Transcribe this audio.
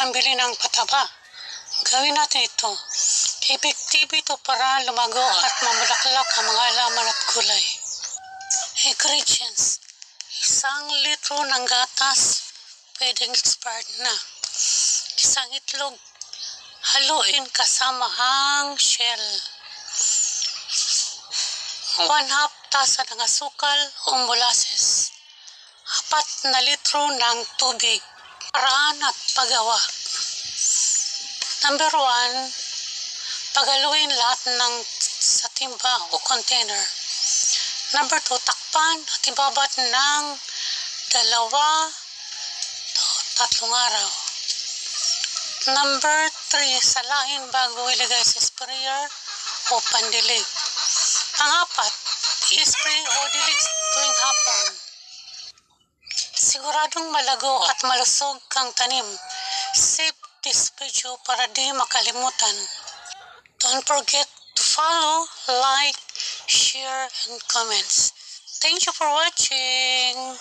pambili ng pataba. Gawin natin ito. Epektibo ito para lumago at mamulaklak ang mga halaman at gulay. Ingredients: 1 litro ng gatas, pwedeng expired na. 1 itlog, haluin kasama ang shell. 1/2 tasa ng asukal o molasses. 4 na litro ng tubig. Paraan at paggawa. Number 1, pagaluin lahat ng sa timba o container. Number 2, takpan at ibabat ng 2 to 3 araw. Number 3, salahin bago ilagay sa sprayer o pandilig. Pang-4, i-spray o dilig tuwing hapon. Siguradong malago at malusog kang tanim. Save this video para di makalimutan. Don't forget to follow, like, share, and comments. Thank you for watching.